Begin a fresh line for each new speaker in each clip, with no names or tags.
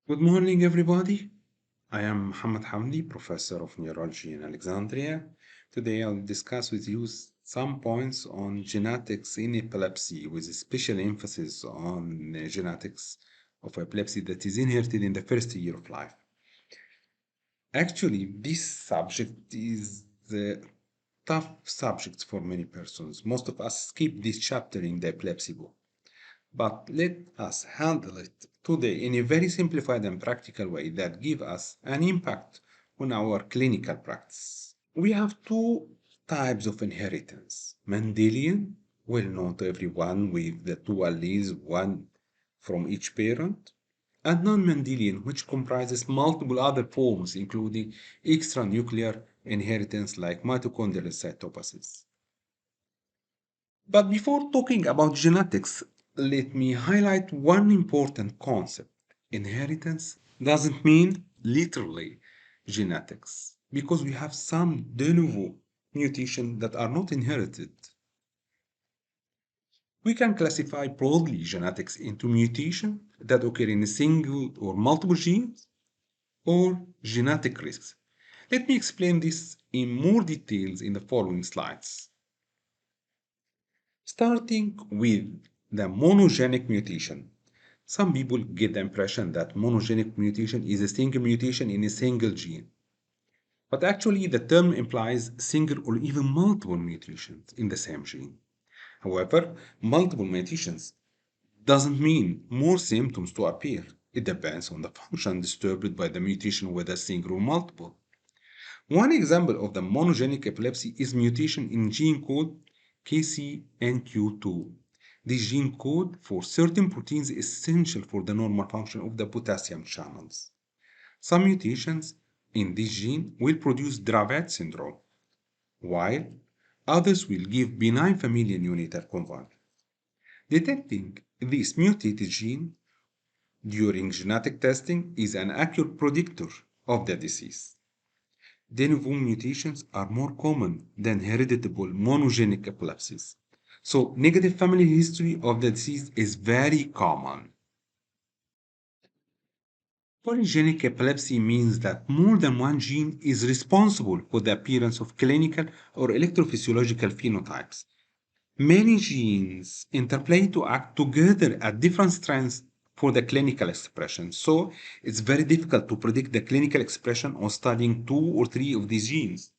Good morning, everybody. I am Muhammad Hamdi, professor of neurology in Alexandria. Today, I'll discuss with you some points on genetics in epilepsy, with a special emphasis on genetics of epilepsy that is inherited in the first year of life. Actually, this subject is the tough subject for many persons. Most of us skip this chapter in the epilepsy book. But let us handle it today in a very simplified and practical way that give us an impact on our clinical practice. We have two types of inheritance. Mendelian, well known to everyone with the two alleles, one from each parent, and non-Mendelian, which comprises multiple other forms, including extranuclear inheritance like mitochondrial cytopathies. But before talking about genetics, let me highlight one important concept. Inheritance doesn't mean literally genetics, because we have some de novo mutations that are not inherited. We can classify broadly genetics into mutations that occur in a single or multiple genes or genetic risks. Let me explain this in more details in the following slides. Starting with the monogenic mutation. Some people get the impression that monogenic mutation is a single mutation in a single gene. But actually, the term implies single or even multiple mutations in the same gene. However, multiple mutations doesn't mean more symptoms to appear. It depends on the function disturbed by the mutation, whether single or multiple. One example of the monogenic epilepsy is mutation in gene code KCNQ2. This gene code for certain proteins is essential for the normal function of the potassium channels. Some mutations in this gene will produce Dravet syndrome, while others will give benign familial neonatal convulsions. Detecting this mutated gene during genetic testing is an accurate predictor of the disease. De novo mutations are more common than hereditable monogenic epilepsies. So, negative family history of the disease is very common. Polygenic epilepsy means that more than one gene is responsible for the appearance of clinical or electrophysiological phenotypes. Many genes interplay to act together at different strengths for the clinical expression. So it's very difficult to predict the clinical expression on studying two or three of these genes.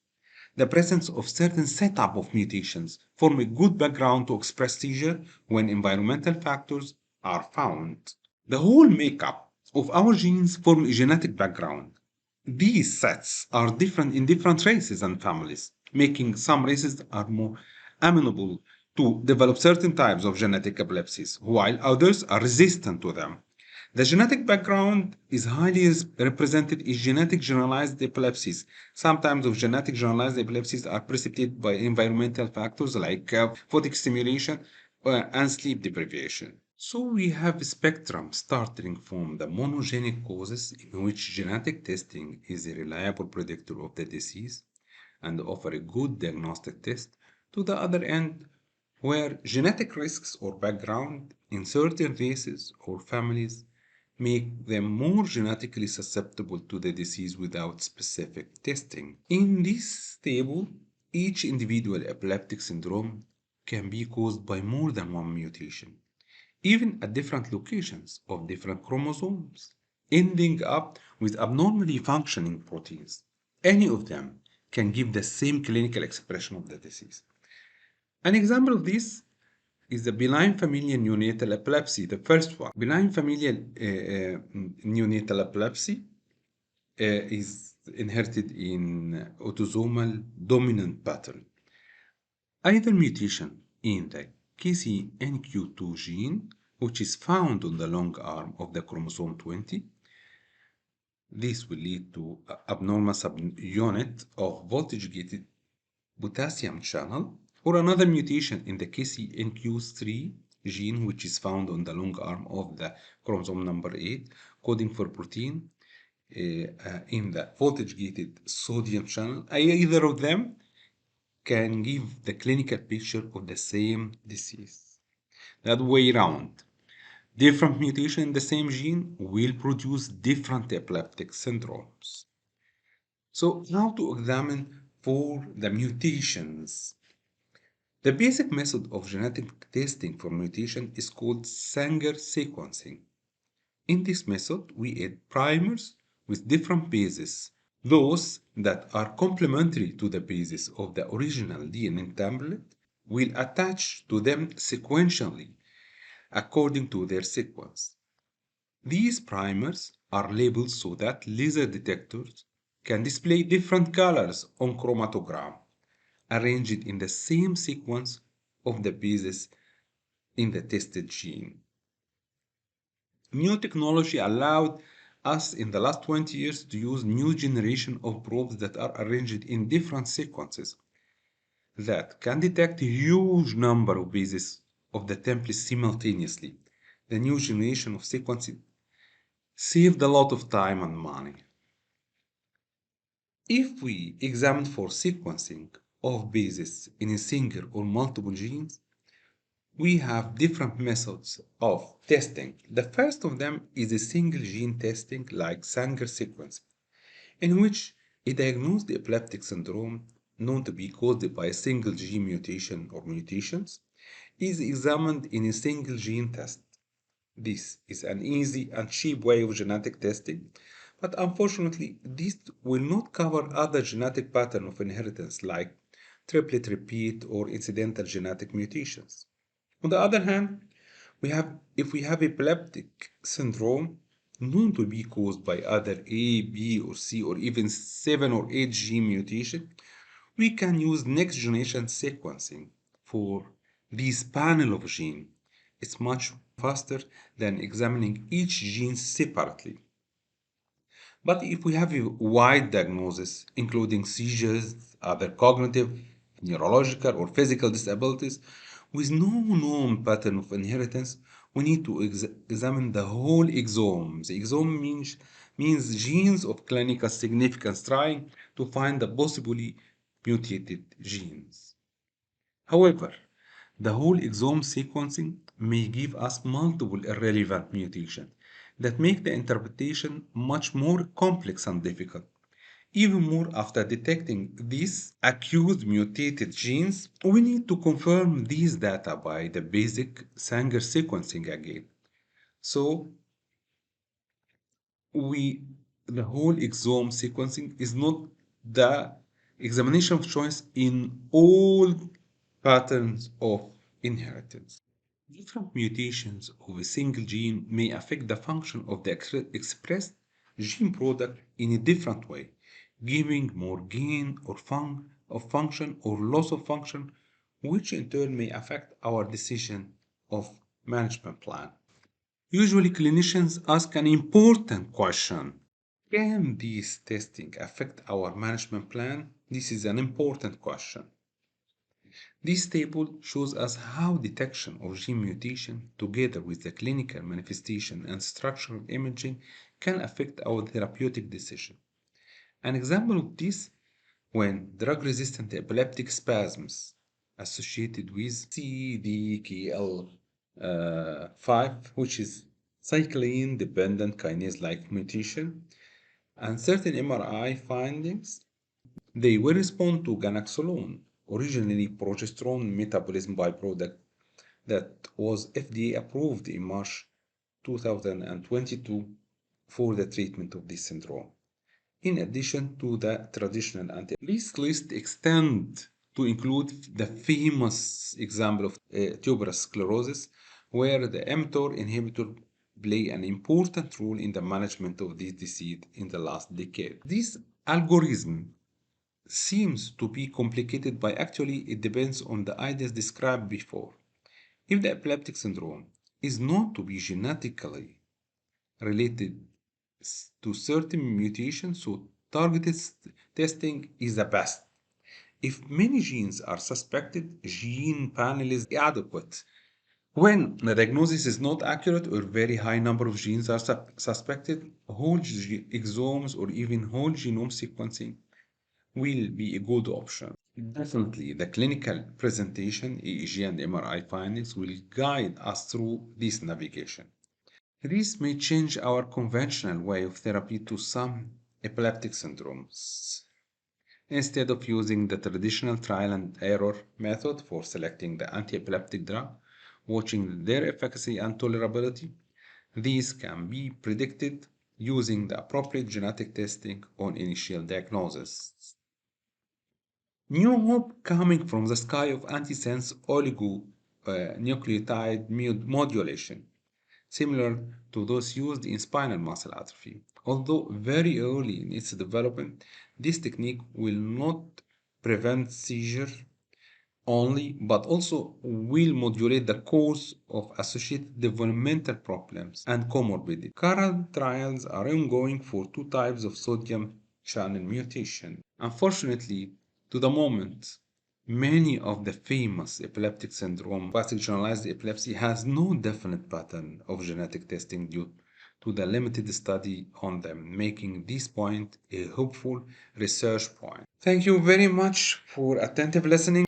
The presence of certain setup of mutations form a good background to express seizure when environmental factors are found. The whole makeup of our genes form a genetic background. These sets are different in different races and families, making some races are more amenable to develop certain types of genetic epilepsies, while others are resistant to them. The genetic background is highly represented in genetic generalized epilepsies. Some types of genetic generalized epilepsies are precipitated by environmental factors like photic stimulation and sleep deprivation. So we have a spectrum starting from the monogenic causes in which genetic testing is a reliable predictor of the disease and offer a good diagnostic test, to the other end where genetic risks or background in certain races or families make them more genetically susceptible to the disease without specific testing. In this table, each individual epileptic syndrome can be caused by more than one mutation, even at different locations of different chromosomes, ending up with abnormally functioning proteins. Any of them can give the same clinical expression of the disease. An example of this is the benign familial neonatal epilepsy, the first one. Benign familial neonatal epilepsy is inherited in autosomal dominant pattern. Either mutation in the KCNQ2 gene, which is found on the long arm of the chromosome 20, this will lead to abnormal subunit of voltage-gated potassium channel, or another mutation in the KCNQ3 gene, which is found on the long arm of the chromosome number 8, coding for protein in the voltage-gated sodium channel. Either of them can give the clinical picture of the same disease. The other way around. Different mutation in the same gene will produce different epileptic syndromes. So, how to examine for the mutations? The basic method of genetic testing for mutation is called Sanger sequencing. In this method, we add primers with different bases. Those that are complementary to the bases of the original DNA template will attach to them sequentially according to their sequence. These primers are labeled so that laser detectors can display different colors on chromatogram, arranged in the same sequence of the bases in the tested gene. New technology allowed us in the last 20 years to use new generation of probes that are arranged in different sequences that can detect a huge number of bases of the template simultaneously. The new generation of sequences saved a lot of time and money. If we examine for sequencing of bases in a single or multiple genes, we have different methods of testing. The first of them is a single gene testing like Sanger sequencing, in which a diagnosed epileptic syndrome known to be caused by a single gene mutation or mutations is examined in a single gene test. This is an easy and cheap way of genetic testing, but unfortunately, this will not cover other genetic patterns of inheritance like triplet repeat or incidental genetic mutations. On the other hand, if we have epileptic syndrome known to be caused by either A, B, or C, or even 7 or 8 gene mutation, we can use next generation sequencing for this panel of genes. It's much faster than examining each gene separately. But if we have a wide diagnosis, including seizures, other cognitive, neurological, or physical disabilities, with no known pattern of inheritance, we need to examine the whole exome. The exome means genes of clinical significance, trying to find the possibly mutated genes. However, the whole exome sequencing may give us multiple irrelevant mutations that make the interpretation much more complex and difficult. Even more after detecting these accused mutated genes, we need to confirm these data by the basic Sanger sequencing again. So we the whole exome sequencing is not the examination of choice in all patterns of inheritance. Different mutations of a single gene may affect the function of the expressed gene product in a different way, giving more gain or of function or loss of function, which in turn may affect our decision of management plan. Usually clinicians ask an important question. Can this testing affect our management plan? This is an important question. This table shows us how detection of gene mutation, together with the clinical manifestation and structural imaging, can affect our therapeutic decision. An example of this when drug-resistant epileptic spasms associated with CDKL5, which is cyclin-dependent kinase-like mutation, and certain MRI findings they will respond to ganaxolone, originally progesterone metabolism byproduct that was FDA approved in March 2022 for the treatment of this syndrome. In addition to the traditional anti, this list extends to include the famous example of tuberous sclerosis, where the mTOR inhibitor play an important role in the management of this disease in the last decade. This algorithm seems to be complicated by actually it depends on the ideas described before. If the epileptic syndrome is known to be genetically related to certain mutations, so targeted testing is the best. If many genes are suspected, gene panel is adequate. When the diagnosis is not accurate or very high number of genes are suspected, whole exomes or even whole genome sequencing will be a good option. Definitely, the clinical presentation, EEG and MRI findings will guide us through this navigation. This may change our conventional way of therapy to some epileptic syndromes. Instead of using the traditional trial and error method for selecting the anti-epileptic drug, watching their efficacy and tolerability, these can be predicted using the appropriate genetic testing on initial diagnosis. New hope coming from the sky of antisense oligonucleotide modulation, similar to those used in spinal muscle atrophy. Although very early in its development, this technique will not prevent seizure only, but also will modulate the course of associated developmental problems and comorbidity. Current trials are ongoing for two types of sodium channel mutation. Unfortunately, to the moment, many of the famous epileptic syndrome, classic generalized epilepsy, has no definite pattern of genetic testing due to the limited study on them, making this point a hopeful research point. Thank you very much for attentive listening.